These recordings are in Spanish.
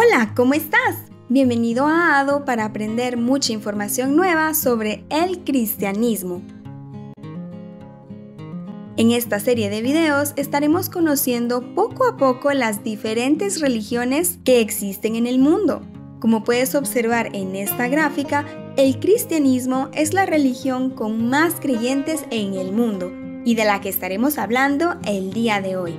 Hola, ¿cómo estás? Bienvenido a ADO para aprender mucha información nueva sobre el cristianismo. En esta serie de videos estaremos conociendo poco a poco las diferentes religiones que existen en el mundo. Como puedes observar en esta gráfica, el cristianismo es la religión con más creyentes en el mundo y de la que estaremos hablando el día de hoy.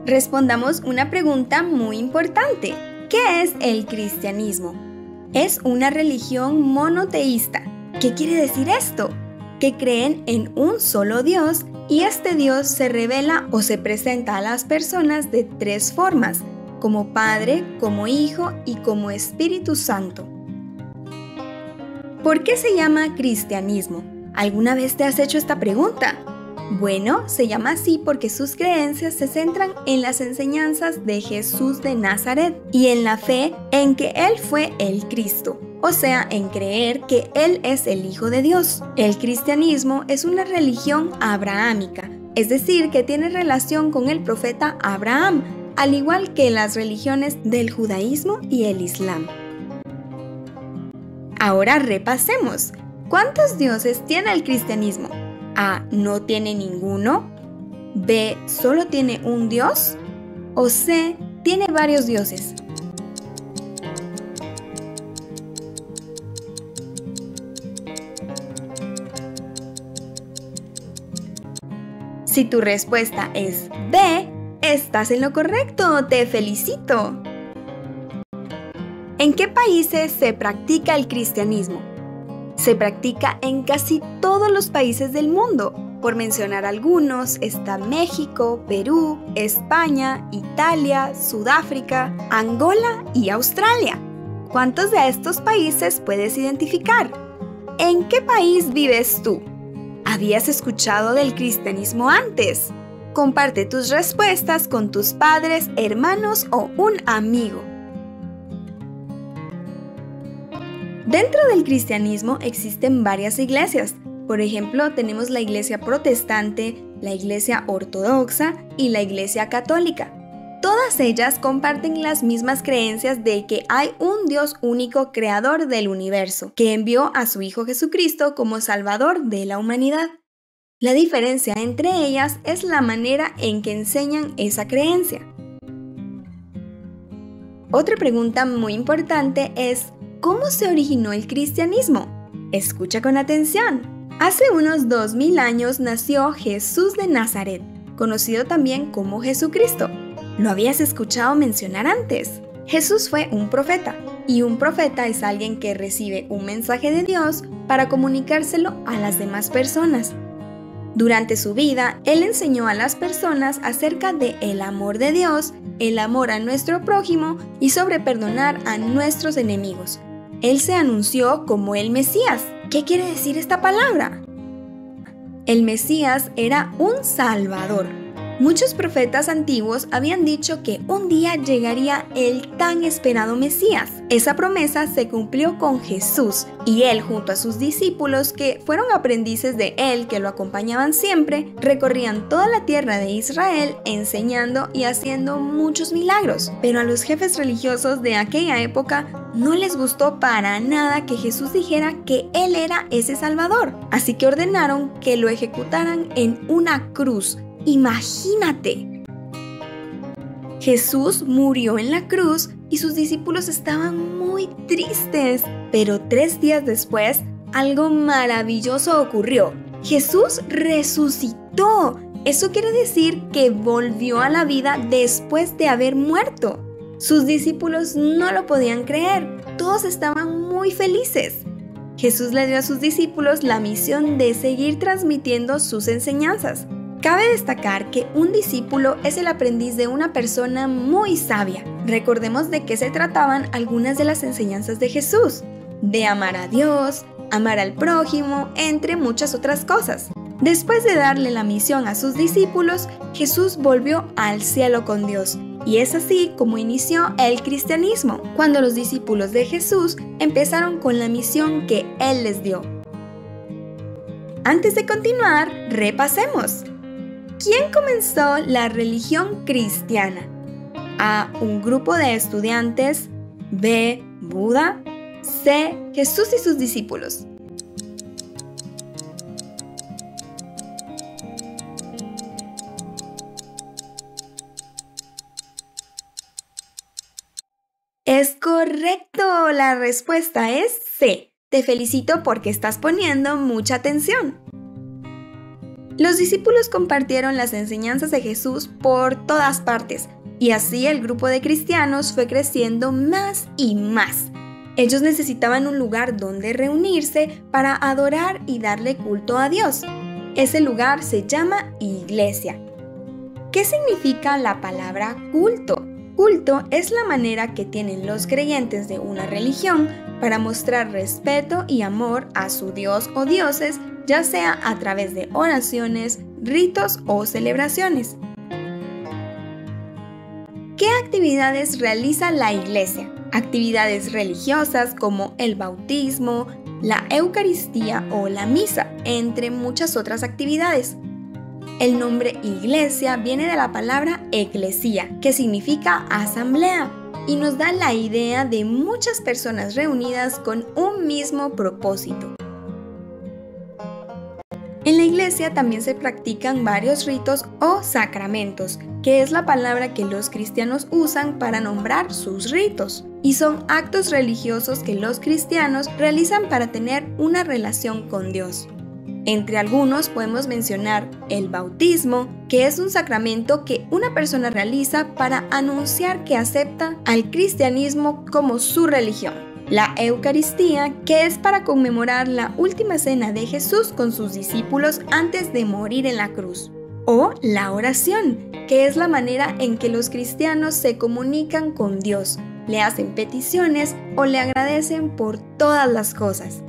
Respondamos una pregunta muy importante. ¿Qué es el cristianismo? Es una religión monoteísta. ¿Qué quiere decir esto? Que creen en un solo Dios y este Dios se revela o se presenta a las personas de tres formas, como Padre, como Hijo y como Espíritu Santo. ¿Por qué se llama cristianismo? ¿Alguna vez te has hecho esta pregunta? Bueno, se llama así porque sus creencias se centran en las enseñanzas de Jesús de Nazaret y en la fe en que Él fue el Cristo, o sea, en creer que Él es el Hijo de Dios. El cristianismo es una religión abrahámica, es decir, que tiene relación con el profeta Abraham, al igual que las religiones del judaísmo y el islam. Ahora repasemos. ¿Cuántos dioses tiene el cristianismo? A. ¿No tiene ninguno? B. ¿Solo tiene un Dios? O C. ¿Tiene varios dioses? Si tu respuesta es B, estás en lo correcto. ¡Te felicito! ¿En qué países se practica el cristianismo? Se practica en casi todos los países del mundo. Por mencionar algunos, está México, Perú, España, Italia, Sudáfrica, Angola y Australia. ¿Cuántos de estos países puedes identificar? ¿En qué país vives tú? ¿Habías escuchado del cristianismo antes? Comparte tus respuestas con tus padres, hermanos o un amigo. Dentro del cristianismo existen varias iglesias. Por ejemplo, tenemos la iglesia protestante, la iglesia ortodoxa y la iglesia católica. Todas ellas comparten las mismas creencias de que hay un Dios único creador del universo, que envió a su Hijo Jesucristo como Salvador de la humanidad. La diferencia entre ellas es la manera en que enseñan esa creencia. Otra pregunta muy importante es: ¿cómo se originó el cristianismo? Escucha con atención. Hace unos 2000 años nació Jesús de Nazaret, conocido también como Jesucristo. ¿Lo habías escuchado mencionar antes? Jesús fue un profeta, y un profeta es alguien que recibe un mensaje de Dios para comunicárselo a las demás personas. Durante su vida, Él enseñó a las personas acerca de el amor de Dios, el amor a nuestro prójimo y sobre perdonar a nuestros enemigos. Él se anunció como el Mesías. ¿Qué quiere decir esta palabra? El Mesías era un Salvador. Muchos profetas antiguos habían dicho que un día llegaría el tan esperado Mesías. Esa promesa se cumplió con Jesús y Él, junto a sus discípulos que fueron aprendices de Él, que lo acompañaban siempre, recorrían toda la tierra de Israel enseñando y haciendo muchos milagros. Pero a los jefes religiosos de aquella época no les gustó para nada que Jesús dijera que Él era ese Salvador. Así que ordenaron que lo ejecutaran en una cruz. Imagínate. Jesús murió en la cruz y sus discípulos estaban muy tristes. Pero 3 días después, algo maravilloso ocurrió. Jesús resucitó. Eso quiere decir que volvió a la vida después de haber muerto. Sus discípulos no lo podían creer. Todos estaban muy felices. Jesús le dio a sus discípulos la misión de seguir transmitiendo sus enseñanzas. Cabe destacar que un discípulo es el aprendiz de una persona muy sabia. Recordemos de qué se trataban algunas de las enseñanzas de Jesús: de amar a Dios, amar al prójimo, entre muchas otras cosas. Después de darle la misión a sus discípulos, Jesús volvió al cielo con Dios. Y es así como inició el cristianismo, cuando los discípulos de Jesús empezaron con la misión que Él les dio. Antes de continuar, repasemos. ¿Quién comenzó la religión cristiana? A. Un grupo de estudiantes. B. Buda. C. Jesús y sus discípulos. Es correcto, la respuesta es C. Te felicito porque estás poniendo mucha atención. Los discípulos compartieron las enseñanzas de Jesús por todas partes, y así el grupo de cristianos fue creciendo más y más. Ellos necesitaban un lugar donde reunirse para adorar y darle culto a Dios. Ese lugar se llama iglesia. ¿Qué significa la palabra culto? Culto es la manera que tienen los creyentes de una religión para mostrar respeto y amor a su Dios o dioses, ya sea a través de oraciones, ritos o celebraciones. ¿Qué actividades realiza la iglesia? Actividades religiosas como el bautismo, la Eucaristía o la misa, entre muchas otras actividades. El nombre iglesia viene de la palabra eclesía, que significa asamblea, y nos da la idea de muchas personas reunidas con un mismo propósito. En la iglesia también se practican varios ritos o sacramentos, que es la palabra que los cristianos usan para nombrar sus ritos, y son actos religiosos que los cristianos realizan para tener una relación con Dios. Entre algunos podemos mencionar el bautismo, que es un sacramento que una persona realiza para anunciar que acepta al cristianismo como su religión. La Eucaristía, que es para conmemorar la última cena de Jesús con sus discípulos antes de morir en la cruz. O la oración, que es la manera en que los cristianos se comunican con Dios, le hacen peticiones o le agradecen por todas las cosas.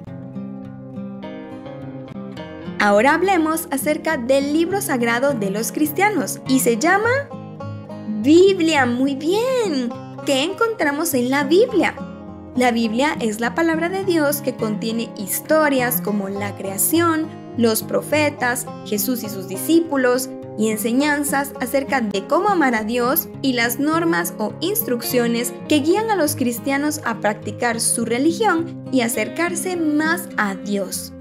Ahora hablemos acerca del libro sagrado de los cristianos y se llama Biblia. Muy bien. ¿Qué encontramos en la Biblia? La Biblia es la palabra de Dios que contiene historias como la creación, los profetas, Jesús y sus discípulos y enseñanzas acerca de cómo amar a Dios y las normas o instrucciones que guían a los cristianos a practicar su religión y acercarse más a Dios.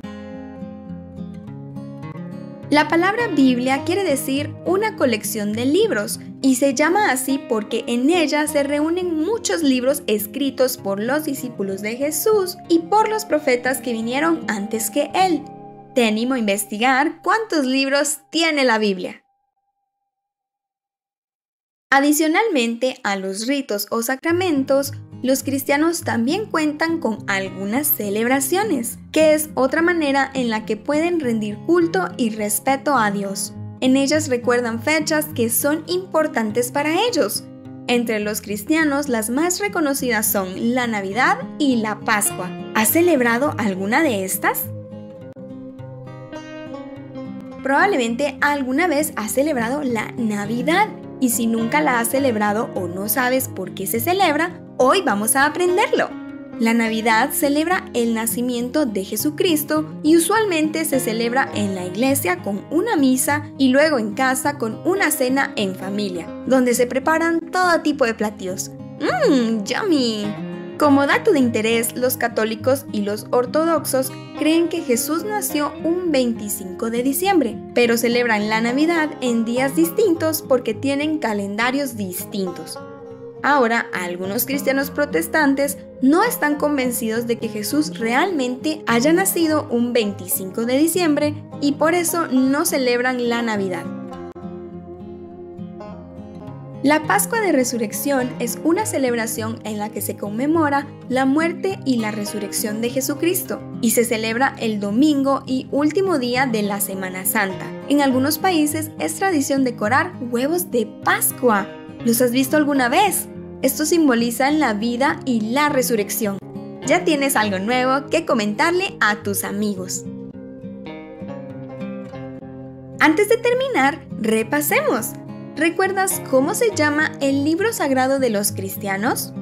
La palabra Biblia quiere decir una colección de libros y se llama así porque en ella se reúnen muchos libros escritos por los discípulos de Jesús y por los profetas que vinieron antes que él. Te animo a investigar cuántos libros tiene la Biblia. Adicionalmente a los ritos o sacramentos, los cristianos también cuentan con algunas celebraciones, que es otra manera en la que pueden rendir culto y respeto a Dios. En ellas recuerdan fechas que son importantes para ellos. Entre los cristianos, las más reconocidas son la Navidad y la Pascua. ¿Has celebrado alguna de estas? Probablemente alguna vez has celebrado la Navidad. Y si nunca la has celebrado o no sabes por qué se celebra, hoy vamos a aprenderlo. La Navidad celebra el nacimiento de Jesucristo y usualmente se celebra en la iglesia con una misa y luego en casa con una cena en familia, donde se preparan todo tipo de platillos. ¡Yummy! Como dato de interés, los católicos y los ortodoxos creen que Jesús nació un 25 de diciembre, pero celebran la Navidad en días distintos porque tienen calendarios distintos. Ahora, algunos cristianos protestantes no están convencidos de que Jesús realmente haya nacido un 25 de diciembre y por eso no celebran la Navidad. La Pascua de Resurrección es una celebración en la que se conmemora la muerte y la resurrección de Jesucristo y se celebra el domingo y último día de la Semana Santa. En algunos países es tradición decorar huevos de Pascua. ¿Los has visto alguna vez? Esto simboliza la vida y la resurrección. Ya tienes algo nuevo que comentarle a tus amigos. Antes de terminar, repasemos. ¿Recuerdas cómo se llama el libro sagrado de los cristianos?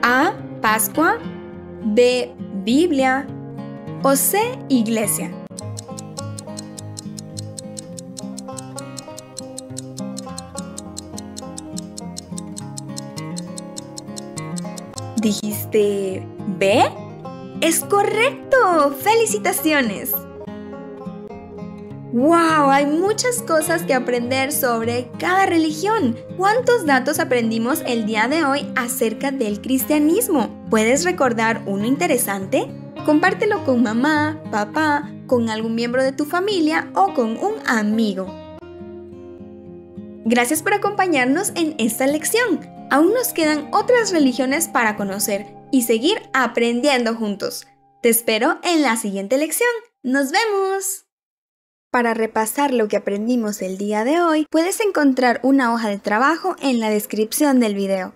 A. Pascua. B. Biblia. O C. Iglesia. ¿Dijiste B? ¡Es correcto! ¡Felicitaciones! ¡Wow! Hay muchas cosas que aprender sobre cada religión. ¿Cuántos datos aprendimos el día de hoy acerca del cristianismo? ¿Puedes recordar uno interesante? Compártelo con mamá, papá, con algún miembro de tu familia o con un amigo. Gracias por acompañarnos en esta lección. Aún nos quedan otras religiones para conocer y seguir aprendiendo juntos. Te espero en la siguiente lección. ¡Nos vemos! Para repasar lo que aprendimos el día de hoy, puedes encontrar una hoja de trabajo en la descripción del video.